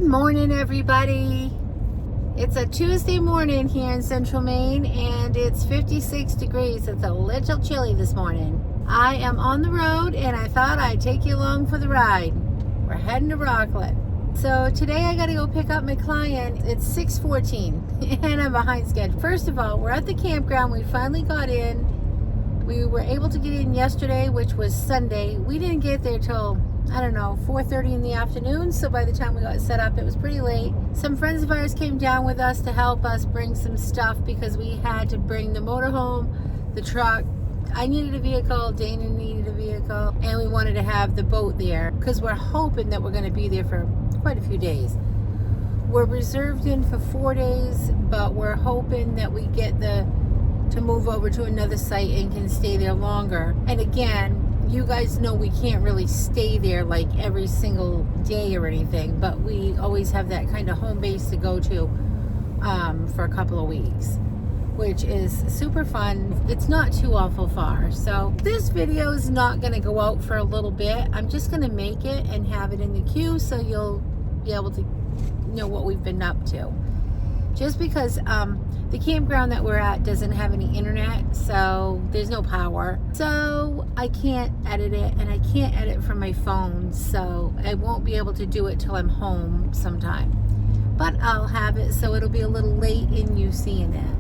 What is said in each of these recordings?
Good morning, everybody. It's a Tuesday morning here in central Maine and it's 56 degrees. It's a little chilly this morning. I am on the road and I thought I'd take you along for the ride. We're heading to Rockland. So today I gotta go pick up my client. It's 6:14 and I'm behind schedule. First of all, we're at the campground. We finally got in. We were able to get in yesterday, which was Sunday. We didn't get there till, I don't know, 4:30 in the afternoon. So by the time we got set up, it was pretty late. Some friends of ours came down with us to help us bring some stuff because we had to bring the motorhome, the truck. I needed a vehicle, Dana needed a vehicle, and we wanted to have the boat there because we're hoping that we're going to be there for quite a few days. We're reserved in for 4 days, but we're hoping that we get to move over to another site and can stay there longer. And again, you guys know we can't really stay there like every single day or anything, but we always have that kind of home base to go to for a couple of weeks, which is super fun. It's not too awful far. So this video is not going to go out for a little bit. I'm just going to make it and have it in the queue so you'll be able to know what we've been up to. Just because the campground that we're at doesn't have any internet, so there's no power. So I can't edit it, and I can't edit from my phone, so I won't be able to do it till I'm home sometime. But I'll have it, so it'll be a little late in you seeing it.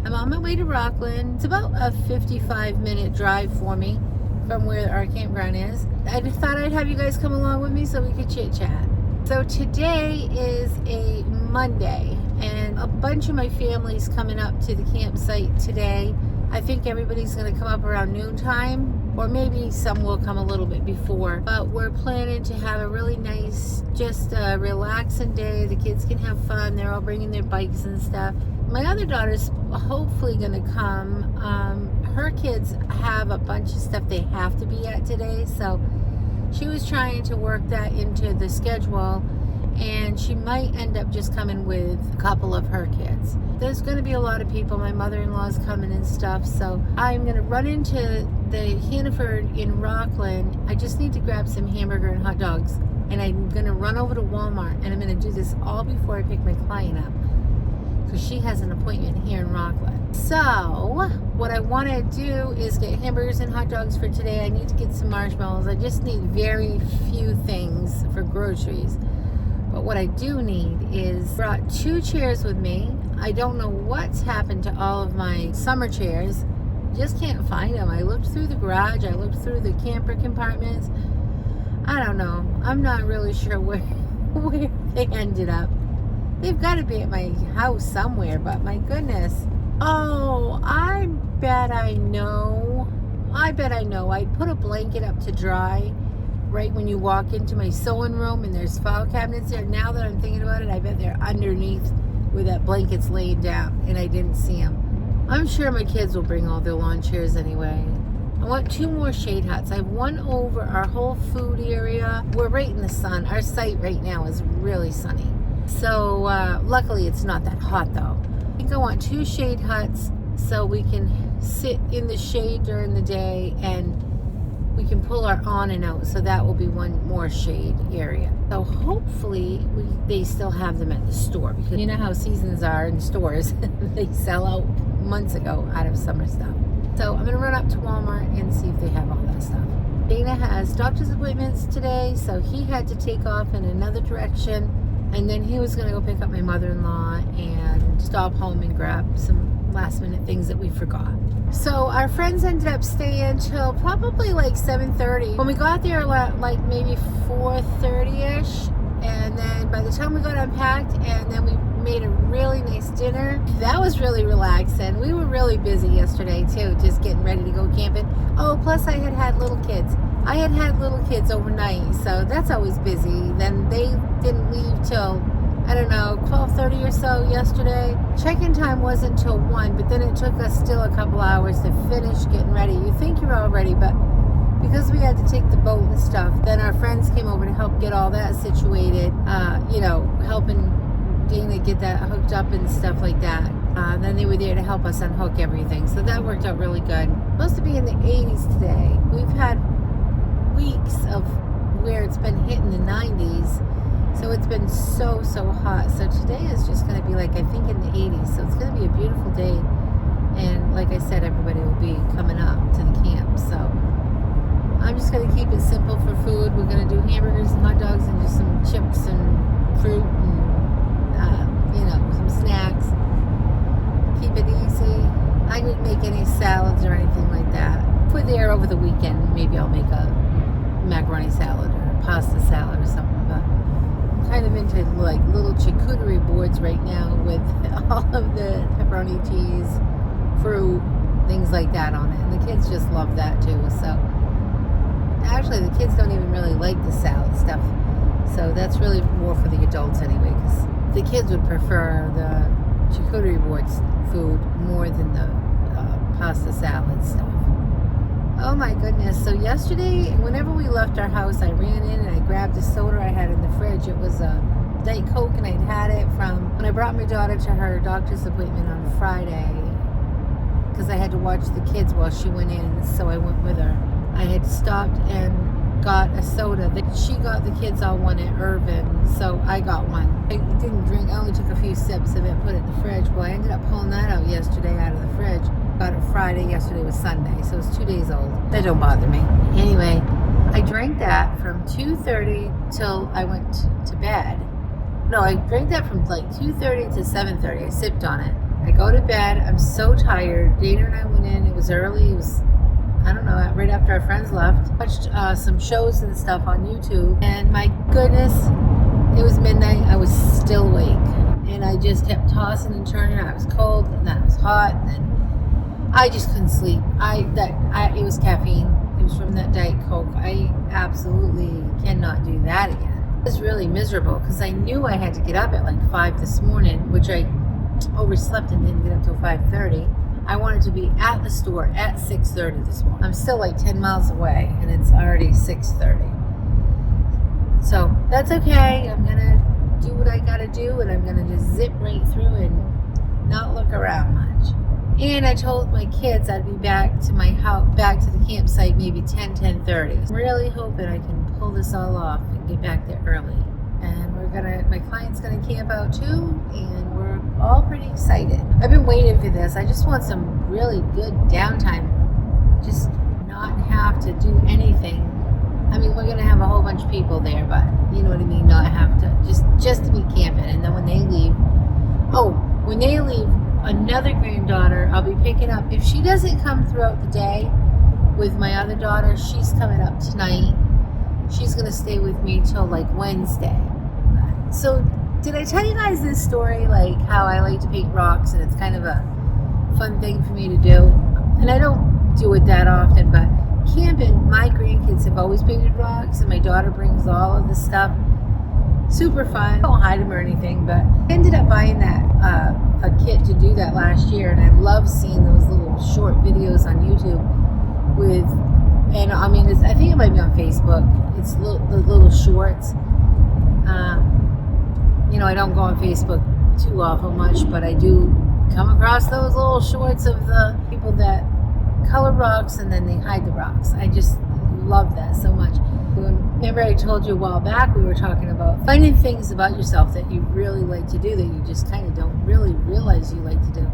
I'm on my way to Rockland. It's about a 55-minute drive for me from where our campground is. I just thought I'd have you guys come along with me so we could chit-chat. So today is a Monday, and a bunch of my family's coming up to the campsite today. I think everybody's going to come up around noontime, or maybe some will come a little bit before. But we're planning to have a really nice, just a relaxing day. The kids can have fun. They're all bringing their bikes and stuff. My other daughter's hopefully going to come. Her kids have a bunch of stuff they have to be at today, so she was trying to work that into the schedule, and she might end up just coming with a couple of her kids. There's going to be a lot of people. My mother-in-law's coming and stuff, so I'm going to run into the Hannaford in Rockland. I just need to grab some hamburger and hot dogs, and I'm going to run over to Walmart, and I'm going to do this all before I pick my client up because she has an appointment here in Rockland. So what I want to do is get hamburgers and hot dogs for today. I need to get some marshmallows. I just need very few things for groceries. But what I do need is brought 2 chairs with me. I don't know what's happened to all of my summer chairs. Just can't find them. I looked through the garage. I looked through the camper compartments. I don't know. I'm not really sure where they ended up. They've got to be at my house somewhere, but my goodness. Oh, I bet I know. I put a blanket up to dry right when you walk into my sewing room, and there's file cabinets there. Now that I'm thinking about it, I bet they're underneath where that blanket's laid down, and I didn't see them. I'm sure my kids will bring all their lawn chairs anyway. I want 2 more shade huts. I have one over our whole food area. We're right in the sun. Our site right now is really sunny. So luckily it's not that hot though. I think I want 2 shade huts so we can sit in the shade during the day, and we can pull our on and out, so that will be 1 more shade area. So hopefully they still have them at the store, because you know how seasons are in stores. They sell out months ago out of summer stuff. So I'm going to run up to Walmart and see if they have all that stuff. Dana has doctor's appointments today, so he had to take off in another direction, and then he was going to go pick up my mother-in-law and stop home and grab some last minute things that we forgot. So our friends ended up staying till probably like 7:30. When we got there, like maybe 4:30ish, and then by the time we got unpacked, and then we made a really nice dinner. That was really relaxing. We were really busy yesterday too, just getting ready to go camping. Oh, plus I had little kids. I had little kids overnight, so that's always busy. Then they didn't leave till, I don't know, 12:30 or so yesterday. Check-in time wasn't till 1, but then it took us still a couple hours to finish getting ready. You think you're all ready, but because we had to take the boat and stuff, then our friends came over to help get all that situated, helping Dana get that hooked up and stuff like that. Then they were there to help us unhook everything, so that worked out really good. Supposed to be in the 80s today. We've had weeks of where it's been hitting the 90s, so it's It's been so hot. So today is just going to be like, I think, in the 80s. So it's going to be a beautiful day. And like I said, everybody will be coming up to the camp. So I'm just going to keep it simple for food. We're going to do hamburgers and hot dogs and just some chips and fruit and, some snacks. Keep it easy. I didn't make any salads or anything like that. If we're there over the weekend, maybe I'll make a macaroni salad or a pasta salad or something. But I'm kind of into like little charcuterie boards right now with all of the pepperoni, cheese, fruit, things like that on it. And the kids just love that too. So actually the kids don't even really like the salad stuff. So that's really more for the adults anyway, because the kids would prefer the charcuterie boards food more than the pasta salad stuff. Oh my goodness. So yesterday, whenever we left our house, I ran in and I grabbed a soda I had in the fridge. It was a Diet Coke, and I'd had it from when I brought my daughter to her doctor's appointment on Friday, because I had to watch the kids while she went in, so I went with her. I had stopped and got a soda. She got the kids all one at Irvin, so I got one. I didn't drink, I only took a few sips of it, put it in the fridge. Well, I ended up pulling that out yesterday out of the fridge. Got it Friday, yesterday was Sunday, so it's 2 days old. That don't bother me. Anyway, I drank that from 2:30 till I went to bed. No, I drank that from like 2:30 to 7:30. I sipped on it. I go to bed, I'm so tired. Dana and I went in, it was early, it was, I don't know, right after our friends left. Watched some shows and stuff on YouTube, and my goodness, it was midnight. I was still awake, and I just kept tossing and turning. I was cold, and then I was hot, and I just couldn't sleep. It was caffeine. It was from that Diet Coke. I absolutely cannot do that again. It was really miserable because I knew I had to get up at like 5 this morning, which I overslept and didn't get up till 5:30. I wanted to be at the store at 6:30 this morning. I'm still like 10 miles away, and it's already 6:30. So that's okay. I'm gonna do what I gotta do, and I'm gonna just zip right through and not look around much. And I told my kids I'd be back to my house, back to the campsite maybe 10:30. I'm really hoping I can pull this all off and get back there early. And my client's gonna camp out too, and we're all pretty excited. I've been waiting for this. I just want some really good downtime. Just not have to do anything. I mean, we're gonna have a whole bunch of people there, but you know what I mean, not have to, just to be camping. And then when they leave, another granddaughter I'll be picking up. If she doesn't come throughout the day with my other daughter, she's coming up tonight. She's gonna stay with me till like Wednesday. So did I tell you guys this story, like how I like to paint rocks, and it's kind of a fun thing for me to do? And I don't do it that often, but camping, my grandkids have always painted rocks, and my daughter brings all of the stuff. Super fun. I don't hide them or anything, but I ended up buying that a kit to do that last year, and I love seeing those little short videos on YouTube I think it might be on Facebook. It's the little shorts. I don't go on Facebook too awful much, but I do come across those little shorts of the people that color rocks and then they hide the rocks. I just love that so much. Remember I told you a while back, we were talking about finding things about yourself that you really like to do that you just kind of don't really realize you like to do.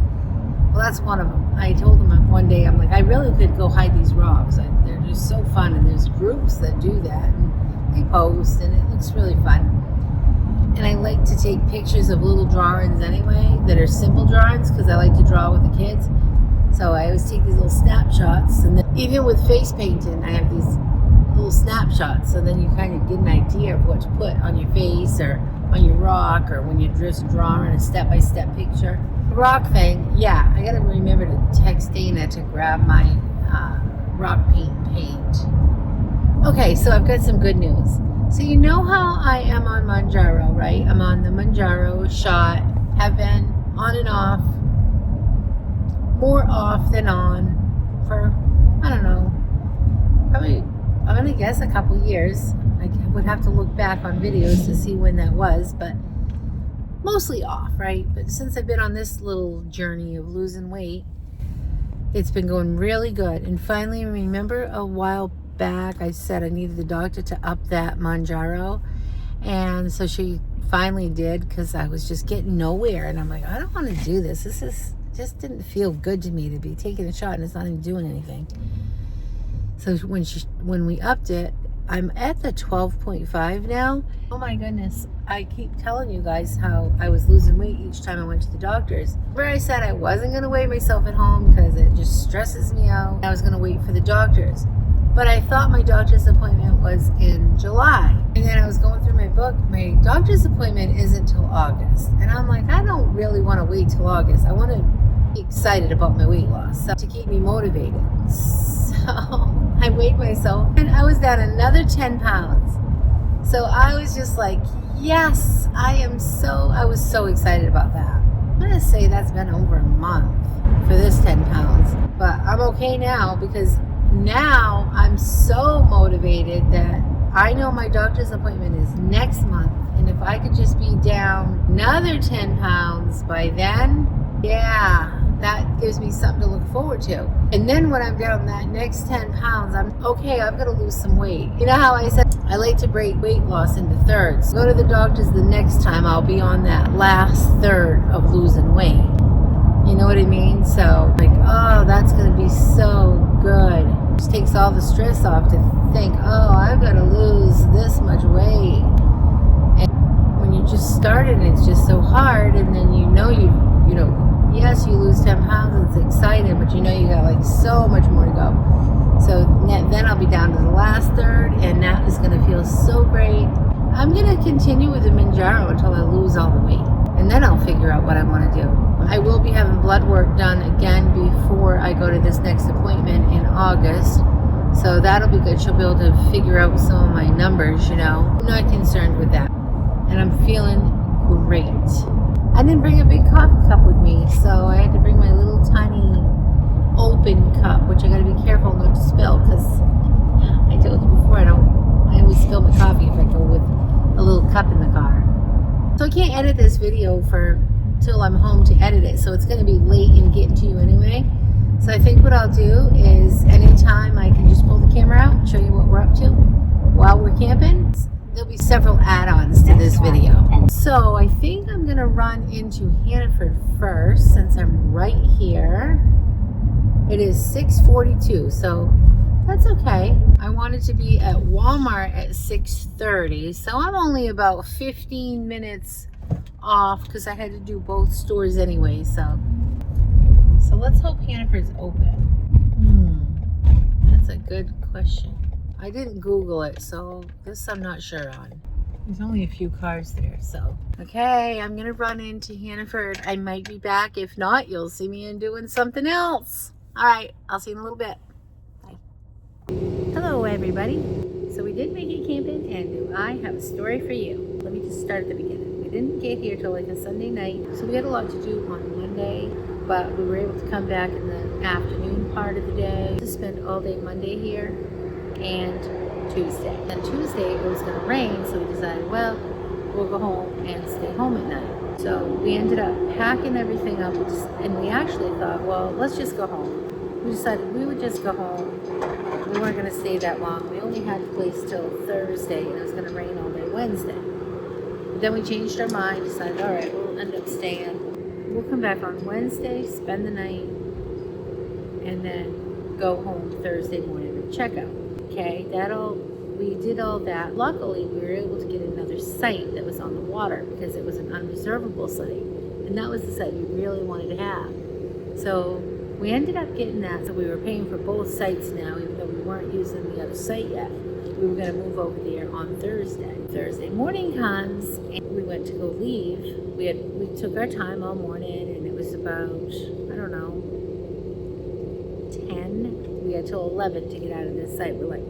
Well, that's one of them. I told them one day, I'm like, I really could go hide these rocks. They're just so fun, and there's groups that do that, and they post, and it looks really fun. And I like to take pictures of little drawings anyway that are simple drawings, because I like to draw with the kids. So I always take these little snapshots, and then even with face painting, I have these little snapshots, so then you kind of get an idea of what to put on your face or on your rock, or when you're just drawing a step-by-step picture. The rock thing, yeah, I gotta remember to text Dana to grab my rock paint. Okay, so I've got some good news. So you know how I am on Manjaro, right? I'm on the Manjaro shot, have been on and off, more off than on for, I don't know, probably, I'm gonna guess a couple years. I would have to look back on videos to see when that was, but mostly off, right? But since I've been on this little journey of losing weight, it's been going really good. And finally, remember a while back I said I needed the doctor to up that Manjaro, and so she finally did, because I was just getting nowhere. And I'm like, I don't want to do this. This is just didn't feel good to me to be taking a shot and it's not even doing anything. So when we upped it, I'm at the 12.5 now. Oh my goodness. I keep telling you guys how I was losing weight each time I went to the doctors. Where I said I wasn't going to weigh myself at home because it just stresses me out. I was going to wait for the doctors. But I thought my doctor's appointment was in July. And then I was going through my book. My doctor's appointment isn't till August. And I'm like, I don't really want to wait till August. I want to be excited about my weight loss, so to keep me motivated. So I weighed myself and I was down another 10 pounds. So I was just like, yes, I was so excited about that. I'm going to say that's been over a month for this 10 pounds. But I'm okay now, because now I'm so motivated that I know my doctor's appointment is next month. And if I could just be down another 10 pounds by then, yeah, that gives me something to look forward to. And then when I'm down that next 10 pounds, I'm okay, I've got to lose some weight. You know how I said I like to break weight loss into thirds. Go to the doctors the next time, I'll be on that last third of losing weight. You know what I mean? So like, oh, that's going to be so good. It just takes all the stress off to think, oh, I've got to lose this much weight. And when you just started, it's just so hard. And then you know, yes, you lose 10 pounds, it's exciting, but you know you got like so much more to go. So then I'll be down to the last third, and that is going to feel so great. I'm going to continue with the Manjaro until I lose all the weight, and then I'll figure out what I want to do. I will be having blood work done again before I go to this next appointment in August, so that'll be good. She'll be able to figure out some of my numbers, I'm not concerned with that, and I'm feeling great. I didn't bring a big coffee cup with me, so I had to bring my little tiny open cup, which I got to be careful not to spill, because I told you before, I always spill my coffee if I go with a little cup in the car. So I can't edit this video till I'm home to edit it, so it's going to be late in getting to you anyway. So I think what I'll do is anytime I can just pull the camera out and show you what we're up to while we're camping. There'll be several add-ons to this video. So I think I'm going to run into Hannaford first, since I'm right here. It is 6:42, so that's okay. I wanted to be at Walmart at 6:30, so I'm only about 15 minutes off, because I had to do both stores anyway. So let's hope Hannaford's open. That's a good question. I didn't Google it, so this I'm not sure on. There's only a few cars there, so. Okay, I'm gonna run into Hannaford. I might be back. If not, you'll see me doing something else. All right, I'll see you in a little bit. Bye. Hello, everybody. So we did make it camping, and do I have a story for you. Let me just start at the beginning. We didn't get here till like a Sunday night, so we had a lot to do on Monday, but we were able to come back in the afternoon part of the day to spend all day Monday here and Tuesday. Then Tuesday it was going to rain, so we decided, well, we'll go home and stay home at night. So we ended up packing everything up, and we actually thought, well, let's just go home. We decided we would just go home. We weren't going to stay that long. We only had the place till Thursday, and it was going to rain all day Wednesday. But then we changed our mind, decided, all right, we'll end up staying. We'll come back on Wednesday, spend the night, and then go home Thursday morning and check out. Okay, we did all that. Luckily, we were able to get another site that was on the water, because it was an unreservable site, and that was the site we really wanted to have. So we ended up getting that, so we were paying for both sites now, even though we weren't using the other site yet. We were going to move over there on Thursday. Thursday morning comes, and we went to go leave. We took our time all morning, and it was about, 10. We had till 11 to get out of this site. We're like,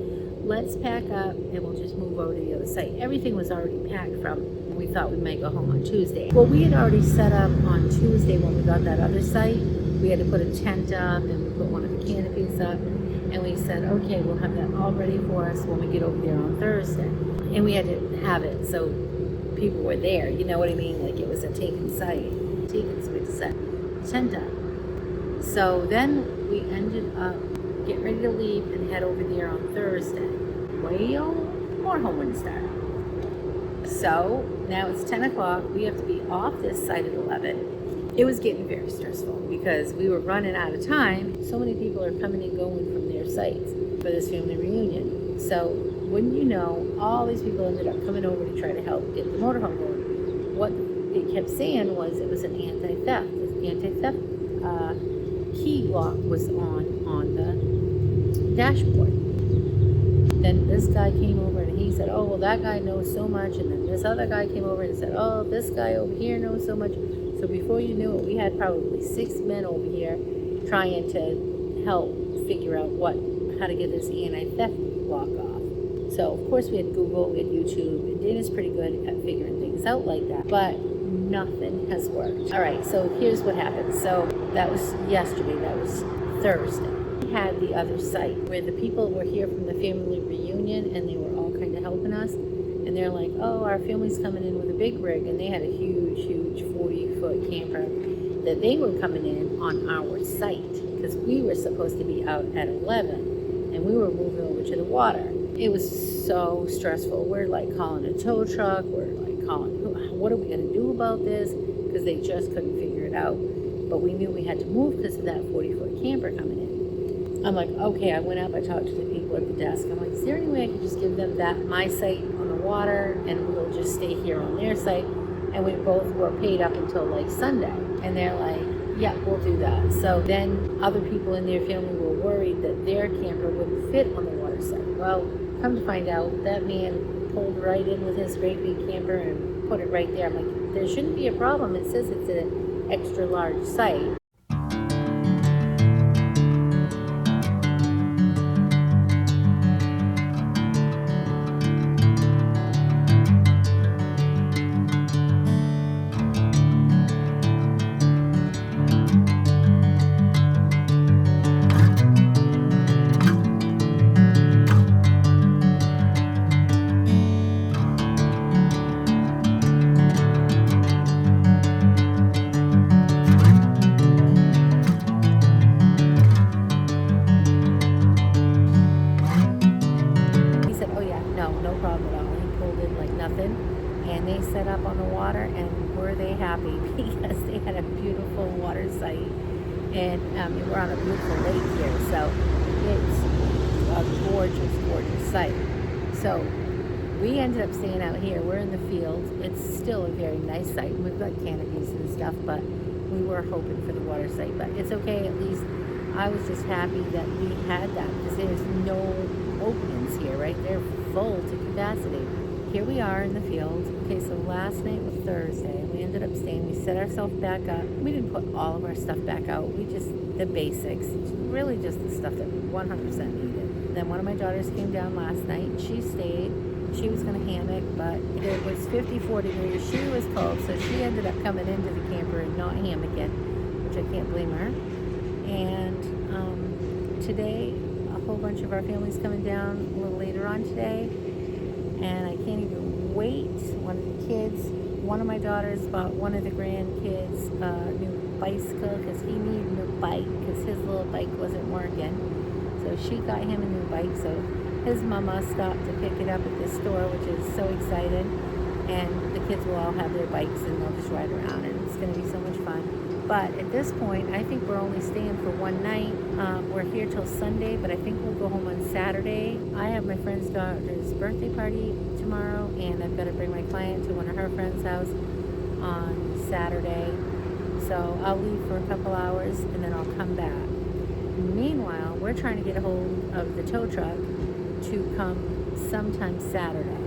let's pack up and we'll just move over to the other site. Everything was already packed from when we thought we might go home on Tuesday. Well, we had already set up on Tuesday when we got that other site. We had to put a tent up, and we put one of the canopies up, and we said, okay, we'll have that all ready for us when we get over there on Thursday. And we had to have it so people were there, you know what I mean? Like it was a taken site. So we had to set the tent up. So then we ended up getting ready to leave and head over there on Thursday. Well, more homework started. So now it's 10 o'clock. We have to be off this site at 11. It was getting very stressful because we were running out of time. So many people are coming and going from their sites for this family reunion. So wouldn't you know, all these people ended up coming over to try to help get the motorhome going. What they kept saying was it was an anti-theft. This anti-theft key lock was on the dashboard. Then this guy came over and he said, oh, well, that guy knows so much. And then this other guy came over and said, oh, this guy over here knows so much. So before you knew it, we had probably 6 men over here trying to help figure out how to get this anti-theft lock off. So, of course, we had Google, we had YouTube, and Dana's pretty good at figuring things out like that. But nothing has worked. All right, so here's what happened. So that was yesterday. That was Thursday. We had the other site where the people were here from the family reunion, and they were all kind of helping us. And they're like, oh, our family's coming in with a big rig. And they had a huge 40-foot camper that they were coming in on our site because we were supposed to be out at 11 and we were moving over to the water. It was so stressful. We're like calling a tow truck. We're like calling, what are we going to do about this? Because they just couldn't figure it out. But we knew we had to move because of that 40-foot camper coming in. I'm like, okay, I went up, I talked to the people at the desk. I'm like, is there any way I could just give them my site on the water and we'll just stay here on their site? And we both were paid up until like Sunday. And they're like, yeah, we'll do that. So then other people in their family were worried that their camper wouldn't fit on the water site. Well, come to find out, that man pulled right in with his great big camper and put it right there. I'm like, there shouldn't be a problem. It says it's an extra large site. And they set up on the water, and were they happy because they had a beautiful water site, and we're on a beautiful lake here, so it's a gorgeous site. So we ended up staying out here. We're in the field. It's still a very nice site. We've got canopies and stuff, but we were hoping for the water site. But it's okay. At least I was just happy that we had that because there's no openings here, right? They're full to capacity. Here we are in the field. Okay, so last night was Thursday. We ended up staying. We set ourselves back up. We didn't put all of our stuff back out. We just, the basics, really just the stuff that we 100% needed. Then one of my daughters came down last night. She stayed. She was going to hammock, but it was 54 degrees. She was cold, so she ended up coming into the camper and not hammocking, which I can't blame her. And today, a whole bunch of our family's coming down a little later on today. And I can't even wait. One of the kids, one of my daughters bought one of the grandkids a new bicycle because he needed a new bike because his little bike wasn't working. So she got him a new bike. So his mama stopped to pick it up at the store, which is so exciting. And the kids will all have their bikes and they'll just ride around, and it's going to be so much fun. But at this point, I think we're only staying for one night. We're here till Sunday, but I think we'll go home on Saturday. I have my friend's daughter's birthday party tomorrow, and I've got to bring my client to one of her friend's house on Saturday. So I'll leave for a couple hours, and then I'll come back. Meanwhile, we're trying to get a hold of the tow truck to come sometime Saturday,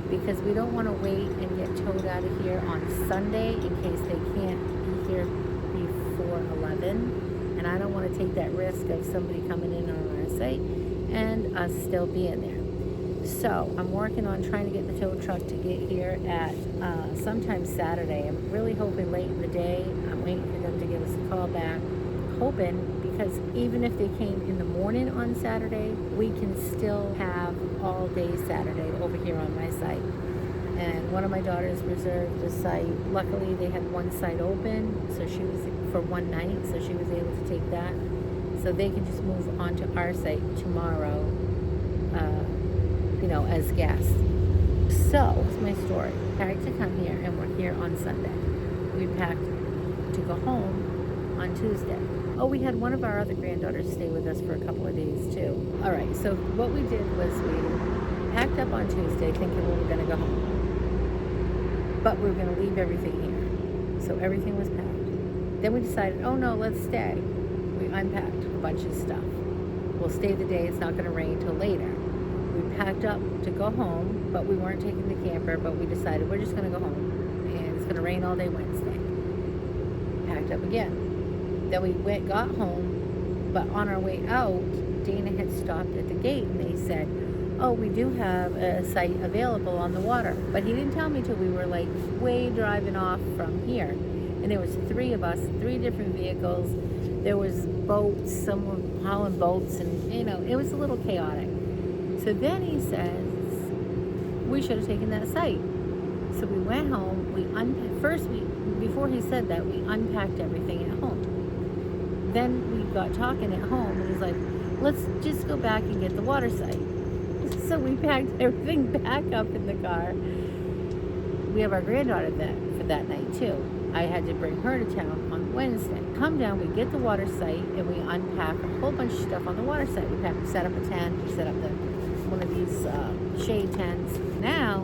because we don't want to wait and get towed out of here on Sunday in case they can't be here before 11, and I don't want to take that risk of somebody coming in on our site and us still being there. So I'm working on trying to get the tow truck to get here at sometime Saturday. I'm really hoping late in the day. I'm waiting for them to give us a call back, hoping, because even if they came in the morning on Saturday, we can still have all day Saturday over here on my site. And one of my daughters reserved the site. Luckily, they had one site open, so she was for one night, so she was able to take that. So they can just move on to our site tomorrow, as guests. So, here's my story. Packed to come here, and we're here on Sunday. We packed to go home on Tuesday. Oh, we had one of our other granddaughters stay with us for a couple of days too. All right, so what we did was we packed up on Tuesday thinking we were going to go home. But we were going to leave everything here. So everything was packed. Then we decided, oh no, let's stay. We unpacked a bunch of stuff. We'll stay the day, it's not going to rain till later. We packed up to go home, but we weren't taking the camper, but we decided we're just going to go home. And it's going to rain all day Wednesday. Packed up again. Then we got home, but on our way out, Dana had stopped at the gate and they said, oh, we do have a site available on the water. But he didn't tell me till we were like way driving off from here. And there was 3 of us, 3 different vehicles. There was boats, some were hauling boats, and it was a little chaotic. So then he says, we should have taken that site. So we went home, before he said that, we unpacked everything at home. Then we got talking at home, and he's like, let's just go back and get the water site. So we packed everything back up in the car. We have our granddaughter for that night too. I had to bring her to town on Wednesday. Come down, we get the water site, and we unpack a whole bunch of stuff on the water site. We set up a tent, we set up one of these shade tents. Now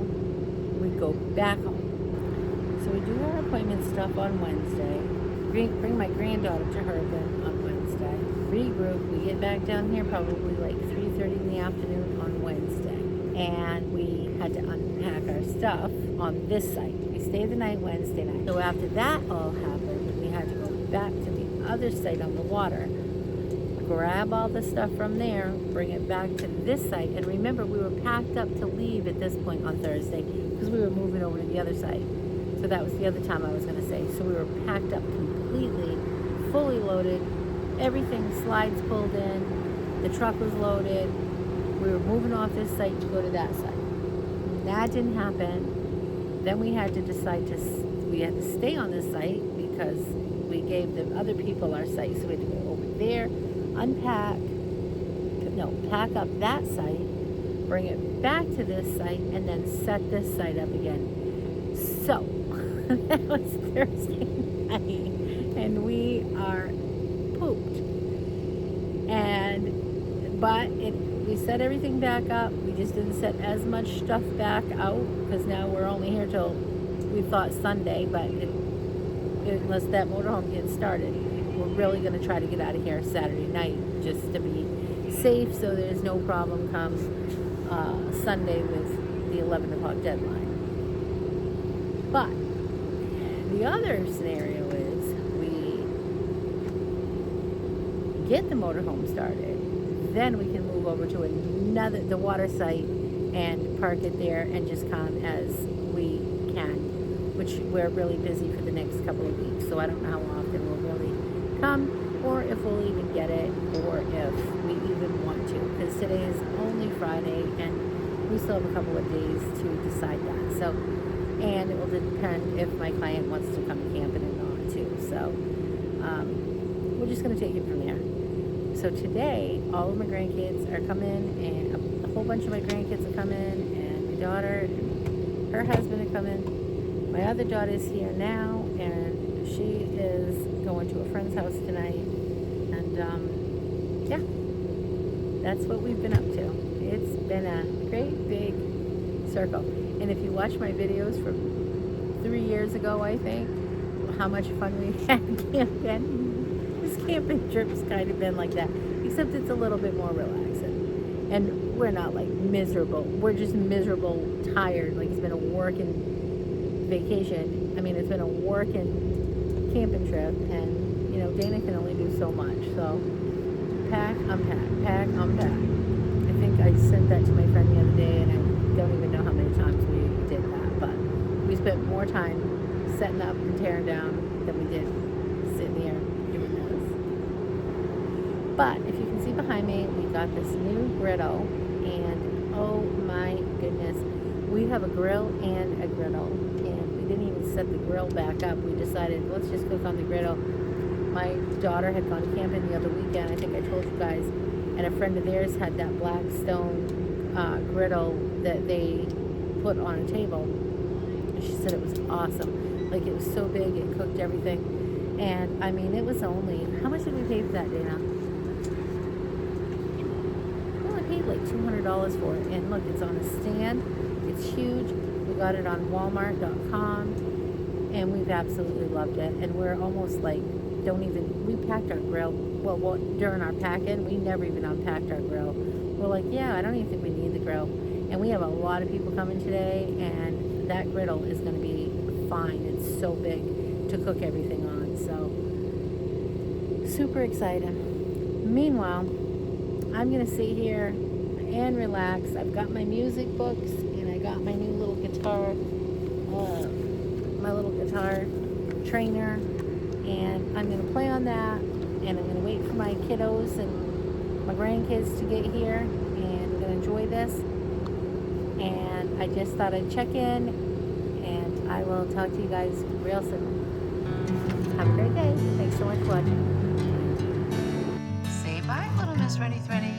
we go back home. So we do our appointment stuff on Wednesday. Bring my granddaughter to Hervin on Wednesday. Regroup. We get back down here probably like 3:30 in the afternoon on Wednesday. And we had to unpack our stuff on this site. We stayed the night Wednesday night. So after that all happened, we had to go back to the other site on the water, grab all the stuff from there, bring it back to this site. And remember, we were packed up to leave at this point on Thursday because we were moving over to the other site. So that was the other time I was going to say. So we were packed up completely, fully loaded, everything, slides pulled in, the truck was loaded. We were moving off this site to go to that site. That didn't happen. Then we had to decide we had to stay on this site because we gave the other people our site. So we had to go over there, pack up that site, bring it back to this site, and then set this site up again. So that was Thursday night, and we are pooped. But we set everything back up. We just didn't set as much stuff back out because now we're only here till we thought Sunday. But unless that motorhome gets started, we're really going to try to get out of here Saturday night just to be safe, so there's no problem come Sunday with the 11 o'clock deadline. But the other scenario is we get the motorhome started, then we can move over to the water site and park it there and just come as we can, which we're really busy for the next couple of weeks. So I don't know how often we'll really come, or if we'll even get it, or if we even want to, because today is only Friday and we still have a couple of days to decide that. So, and it will depend if my client wants to come camping or not too. So we're just going to take it from there. So today, all of my grandkids are coming, and a whole bunch of my grandkids are coming, and my daughter and her husband are coming. My other daughter is here now, and she is going to a friend's house tonight. And yeah, that's what we've been up to. It's been a great big circle. And if you watch my videos from 3 years ago, I think, how much fun we had camping. This camping trip's kind of been like that, except it's a little bit more relaxing. And we're not like miserable. We're just miserable, tired. Like it's been a working vacation. I mean, it's been a working camping trip, and Dana can only do so much. So pack, unpack. I think I sent that to my friend the other day, and I don't even know how many times we did that. But we spent more time setting up and tearing down than we did sitting here doing this. But if you can see behind me, we got this new griddle, and oh my goodness, we have a grill and a griddle, and we didn't even set the grill back up. We decided, let's just cook on the griddle. My daughter had gone camping the other weekend, I think I told you guys, and a friend of theirs had that black stone griddle that they put on a table. She said it was awesome. Like, it was so big, it cooked everything. And I mean, it was only, how much did we pay for that, Dana? We only paid like $200 for it. And look, it's on a stand. It's huge. We got it on Walmart.com. And we've absolutely loved it. And we're almost like, we packed our grill. Well, during our packing, we never even unpacked our grill. We're like, yeah, I don't even think we need the grill. And we have a lot of people coming today, and that griddle is going to be fine. It's so big to cook everything on. So, super excited. Meanwhile, I'm going to sit here and relax. I've got my music books, and I got my new little guitar, my little guitar trainer, and I'm going to play on that, and I'm going to wait for my kiddos and my grandkids to get here, and we're going to enjoy this. And I just thought I'd check in, and I will talk to you guys real soon. Have a great day. Thanks so much for watching. Say bye, little Miss Ready Thready.